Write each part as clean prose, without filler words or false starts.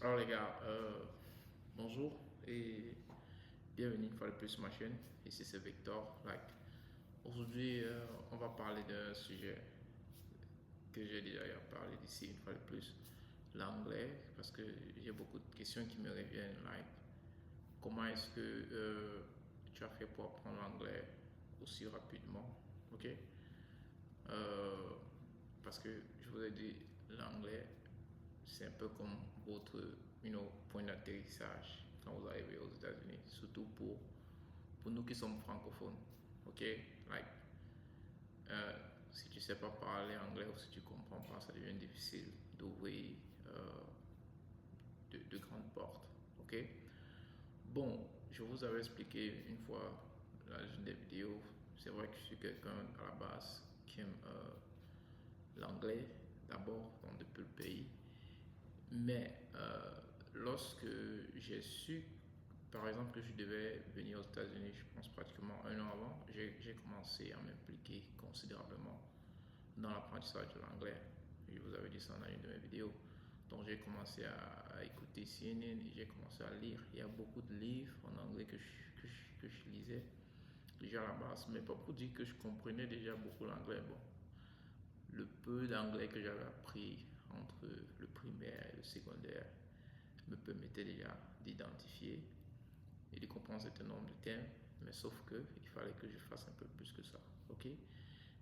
Alors les gars, bonjour et bienvenue une fois de plus sur ma chaîne. Ici c'est Victor. Aujourd'hui, on va parler d'un sujet que j'ai déjà parlé d'ici une fois de plus, l'anglais, parce que j'ai beaucoup de questions qui me reviennent. Comment est-ce que tu as fait pour apprendre l'anglais aussi rapidement? Ok? Euh, Parce que je vous ai dit, l'anglais, c'est un peu comme votre point d'atterrissage quand vous arrivez aux États-Unis, surtout pour nous qui sommes francophones. Ok? Like, euh, si tu ne sais pas parler anglais ou si tu ne comprends pas, ça devient difficile d'ouvrir de grandes portes. Ok? Bon, je vous avais expliqué une fois dans une des vidéos, c'est vrai que je suis quelqu'un à la base qui aime l'anglais d'abord, donc depuis le pays. Mais lorsque j'ai su, par exemple, que je devais venir aux États-Unis, je pense pratiquement un an avant, j'ai commencé à m'impliquer considérablement dans l'apprentissage de l'anglais. Je vous avais dit ça dans une de mes vidéos. Donc j'ai commencé à écouter CNN et j'ai commencé à lire. Il y a beaucoup de livres en anglais que je lisais déjà à la base, mais pas pour dire que je comprenais déjà beaucoup l'anglais. Bon, le peu d'anglais que j'avais appris entre le primaire et le secondaire me permettait déjà d'identifier et de comprendre un certain nombre de termes, mais sauf que il fallait que je fasse un peu plus que ça, ok?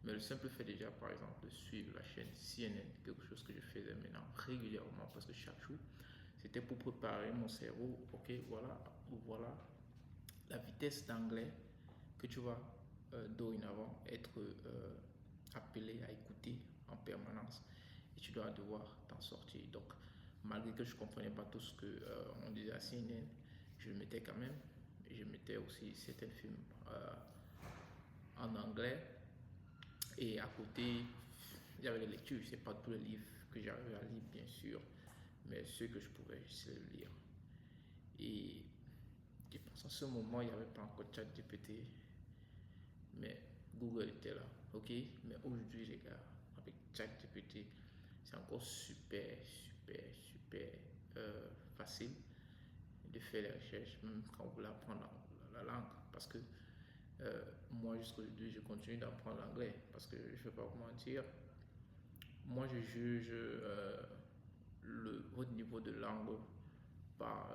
Mais le simple fait déjà, par exemple, de suivre la chaîne CNN, quelque chose que je faisais maintenant régulièrement, parce que chaque jour, c'était pour préparer mon cerveau, ok, voilà la vitesse d'anglais que tu vas dorénavant être appelé à écouter en permanence et tu dois devoir t'en sortir. Donc, malgré que je ne comprenais pas tout ce que on disait à CNN, je le mettais quand même. Et je mettais aussi certains films en anglais. Et à côté, il y avait les lectures. C'est pas tous les livres que j'arrivais à lire, bien sûr, mais ceux que je pouvais, je sais lire. Et je pense à ce moment, il n'y avait pas encore ChatGPT, mais Google était là, ok? Mais aujourd'hui, les gars, avec ChatGPT, c'est encore super facile de faire les recherches, même quand vous voulez apprendre la langue. Parce que moi, jusqu'à aujourd'hui, je continue d'apprendre l'anglais. Parce que je ne vais pas vous mentir, moi, je juge votre niveau de langue par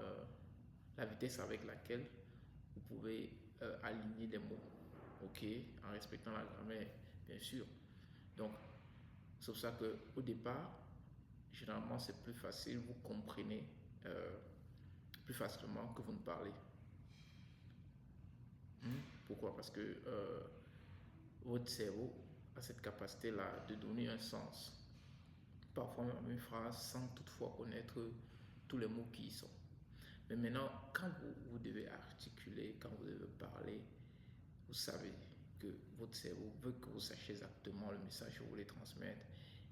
la vitesse avec laquelle vous pouvez aligner des mots, ok, en respectant la grammaire, bien sûr. Donc, c'est pour ça qu'au départ, généralement, c'est plus facile, vous comprenez plus facilement que vous ne parlez. Pourquoi? Parce que votre cerveau a cette capacité-là de donner un sens, parfois même une phrase, sans toutefois connaître tous les mots qui y sont. Mais maintenant, quand vous devez articuler, quand vous devez parler, vous savez que votre cerveau veut que vous sachiez exactement le message que vous voulez transmettre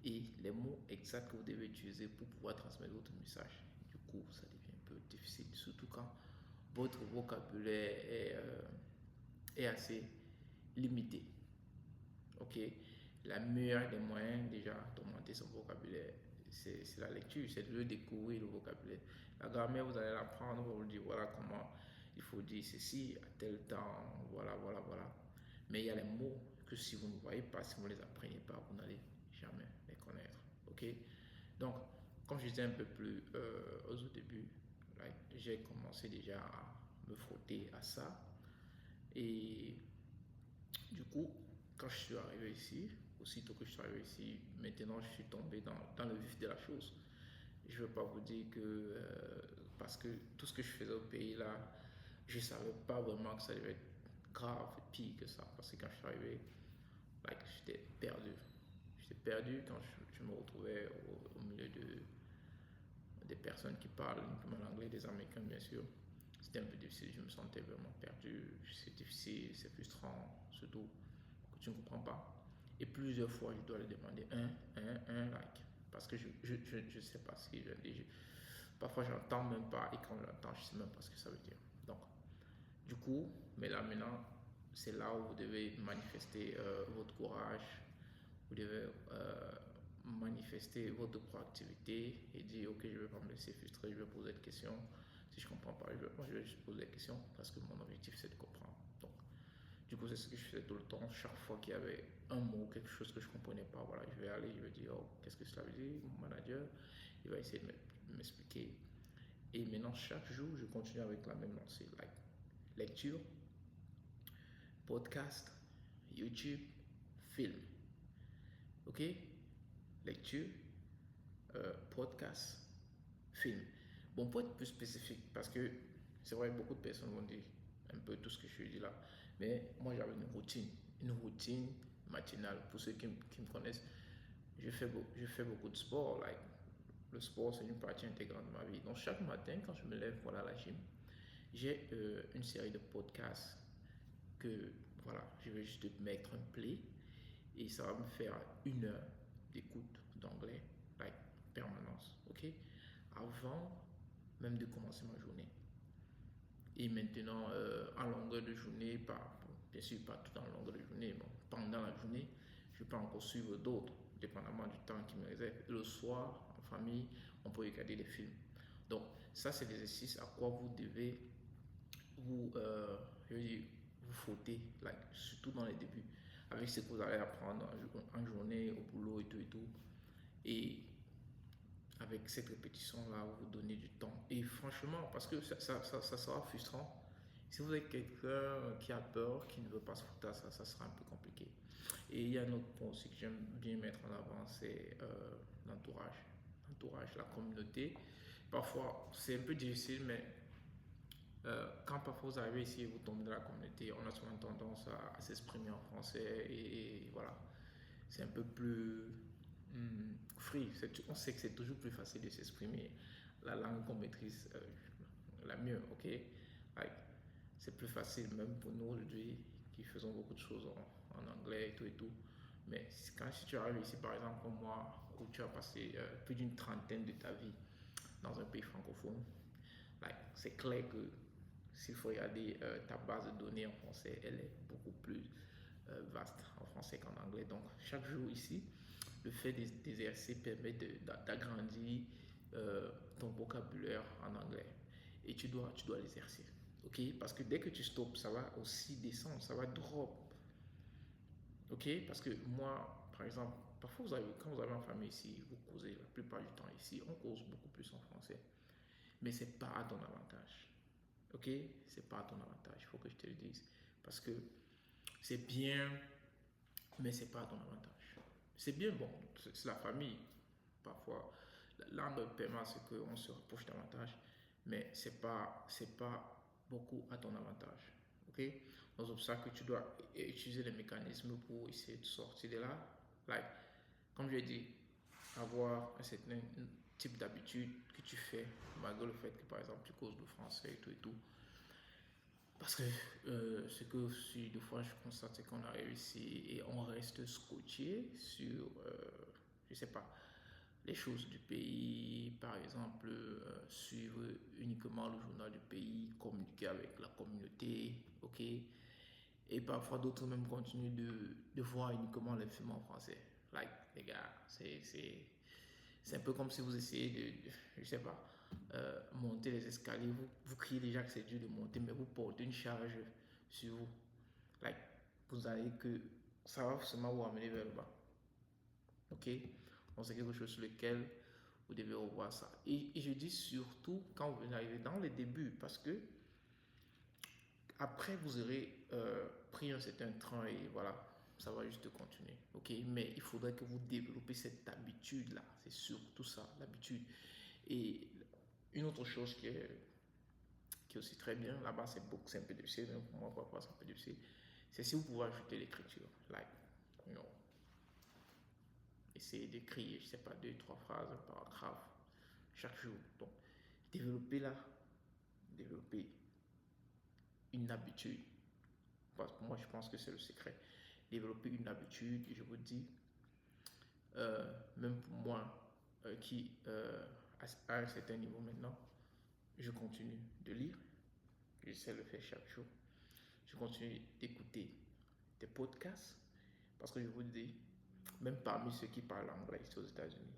et les mots exacts que vous devez utiliser pour pouvoir transmettre votre message. Du coup, ça devient un peu difficile, surtout quand votre vocabulaire est assez limité. Ok, la meilleure des moyens déjà d'augmenter son vocabulaire, c'est la lecture, c'est de découvrir le vocabulaire. La grammaire, vous allez l'apprendre, vous vous dire voilà comment il faut dire ceci à tel temps, voilà. Mais il y a les mots que si vous ne voyez pas, si vous ne les apprenez pas, vous n'allez jamais les connaître. Ok, donc comme je disais un peu plus au début, j'ai commencé déjà à me frotter à ça et du coup, quand je suis arrivé ici, aussitôt que je suis arrivé ici, maintenant je suis tombé dans le vif de la chose. Je ne veux pas vous dire que, parce que tout ce que je faisais au pays là, je ne savais pas vraiment que ça devait être grave et pire que ça. Parce que quand je suis arrivé, j'étais perdu. J'étais perdu quand je me retrouvais au milieu des personnes qui parlent uniquement l'anglais, des Américains bien sûr. C'était un peu difficile, je me sentais vraiment perdu, c'est difficile, c'est frustrant, surtout que tu ne comprends pas. Et plusieurs fois, je dois le demander like, parce que je ne sais pas ce qu'il veut dire. Parfois, je n'entends même pas, et quand je l'entends, je ne sais même pas ce que ça veut dire. Donc, du coup, mais là maintenant, c'est là où vous devez manifester votre courage, vous devez manifester votre proactivité et dire ok, je ne vais pas me laisser frustrer, je vais poser des questions. Si je ne comprends pas, je vais juste poser des questions parce que mon objectif c'est de comprendre. Donc, du coup, c'est ce que je faisais tout le temps. Chaque fois qu'il y avait un mot, quelque chose que je ne comprenais pas, voilà, je vais aller, je vais dire oh, qu'est-ce que cela veut dire. Mon manager, il va essayer de m'expliquer. Et maintenant, chaque jour, je continue avec la même lancée. Like, lecture, podcast, YouTube, film. Ok? Lecture, podcast, film. Bon, pour être plus spécifique, parce que c'est vrai que beaucoup de personnes vont dire un peu tout ce que je dis là, mais moi j'avais une routine matinale. Pour ceux qui me connaissent, je fais beaucoup de sport. Like, le sport, c'est une partie intégrante de ma vie. Donc, chaque matin, quand je me lève pour aller à la gym, j'ai une série de podcasts que voilà, je vais juste mettre un play et ça va me faire 1 heure d'écoute d'anglais, like permanence, ok? Avant même de commencer ma journée. Et maintenant, en longueur de journée, bien sûr pas tout en longueur de journée, bon, pendant la journée, je peux encore suivre d'autres, dépendamment du temps qui me réserve. Le soir, en famille, on peut regarder des films. Donc, ça, c'est l'exercice à quoi vous devez vous, je veux dire, vous frotter, like, surtout dans les débuts, avec ce que vous allez apprendre en journée, au boulot et tout et tout. Et avec cette répétition-là, vous donnez du temps. Et franchement, parce que ça sera frustrant. Si vous êtes quelqu'un qui a peur, qui ne veut pas se foutre à ça, ça sera un peu compliqué. Et il y a un autre point aussi que j'aime bien mettre en avant, c'est l'entourage. L'entourage, la communauté. Parfois, c'est un peu difficile, mais quand parfois vous arrivez ici et vous tombez dans la communauté, on a souvent tendance à s'exprimer en français et voilà. C'est un peu plus free. On sait que c'est toujours plus facile de s'exprimer la langue qu'on maîtrise la mieux, ok? Like, c'est plus facile même pour nous aujourd'hui qui faisons beaucoup de choses en anglais et tout. Mais si tu arrives ici par exemple comme moi, où tu as passé plus d'une trentaine de ta vie dans un pays francophone, like, c'est clair que s'il faut regarder ta base de données en français, elle est beaucoup plus vaste en français qu'en anglais. Donc chaque jour ici, le fait d'exercer permet d'agrandir ton vocabulaire en anglais. Et tu dois l'exercer. Ok? Parce que dès que tu stops, ça va aussi descendre, ça va drop. Ok? Parce que moi, par exemple, parfois quand vous avez en famille ici, vous causez la plupart du temps ici, on cause beaucoup plus en français. Mais c'est pas à ton avantage. Ok? C'est pas à ton avantage, il faut que je te le dise. Parce que c'est bien, mais c'est pas à ton avantage. C'est bien, bon, c'est la famille. Parfois, la langue permet à ce qu'on se rapproche davantage, mais c'est pas beaucoup à ton avantage. Ok? Donc, c'est pour ça que tu dois utiliser les mécanismes pour essayer de sortir de là. Like, comme je l'ai dit, avoir un certain type d'habitude que tu fais, malgré le fait que par exemple tu causes le français et tout. Parce que ce que aussi, des fois, je constate, c'est qu'on arrive ici et on reste scotché sur, je sais pas, les choses du pays, par exemple, suivre uniquement le journal du pays, communiquer avec la communauté, ok? Et parfois, d'autres même continuent de voir uniquement les films en français. Like, les gars, c'est un peu comme si vous essayez je sais pas, monter les escaliers. Vous criez déjà que c'est dur de monter, mais vous portez une charge sur vous. Like, vous allez que ça va forcément vous amener vers le bas. Ok? Donc, c'est quelque chose sur lequel vous devez revoir ça. Et je dis surtout quand vous arrivez dans les débuts, parce que après, vous aurez pris un certain train et voilà, ça va juste continuer. Ok? Mais il faudrait que vous développez cette habitude-là. C'est surtout ça, l'habitude. Et une autre chose qui est aussi très bien, là-bas c'est un peu difficile, mais pour moi parfois c'est un peu difficile, c'est si vous pouvez ajouter l'écriture, like, you know, essayer d'écrire, je sais pas, 2, 3 phrases, un paragraphe, chaque jour. Donc, développer là, développer une habitude, parce que moi je pense que c'est le secret, développer une habitude, et je vous dis, même pour moi, qui à un certain niveau maintenant, je continue de lire, j'essaie de le faire chaque jour. Je continue d'écouter des podcasts parce que je vous dis, même parmi ceux qui parlent anglais ici aux États-Unis.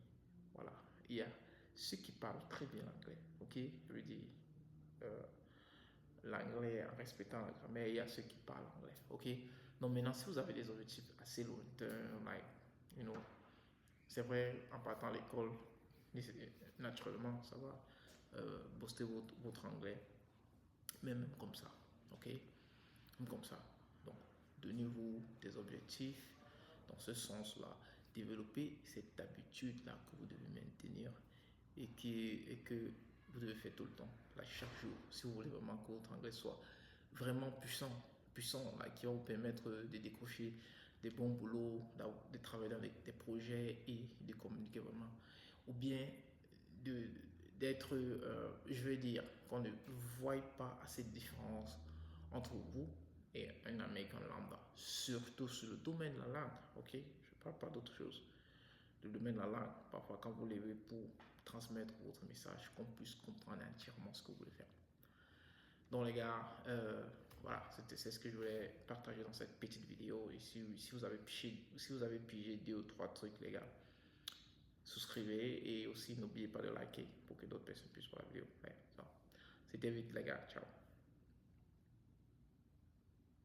Voilà, il y a ceux qui parlent très bien l'anglais, ok? Je veux dire, euh, l'anglais en respectant la grammaire, il y a ceux qui parlent anglais, ok? Donc maintenant, si vous avez des objectifs assez lointains, like, you know, c'est vrai, en partant à l'école, naturellement, ça va booster votre anglais, mais même comme ça, ok? Même comme ça. Donc, donnez-vous des objectifs dans ce sens-là. Développez cette habitude-là que vous devez maintenir et que vous devez faire tout le temps, là, chaque jour, si vous voulez vraiment que votre anglais soit vraiment puissant, là, qui va vous permettre de décrocher des bons boulots, de travailler avec des projets et de communiquer vraiment. Ou bien de, d'être, je veux dire, qu'on ne voit pas assez de différence entre vous et un Américain lambda, surtout sur le domaine de la langue, ok? Je ne parle pas d'autre chose. Le domaine de la langue, parfois quand vous levez pour transmettre votre message, qu'on puisse comprendre entièrement ce que vous voulez faire. Donc les gars, voilà, c'est ce que je voulais partager dans cette petite vidéo. Et si vous avez pigé 2 ou 3 trucs, les gars, souscrivez et aussi n'oubliez pas de liker pour que d'autres personnes puissent voir la vidéo. Ouais, c'était vite les gars, ciao.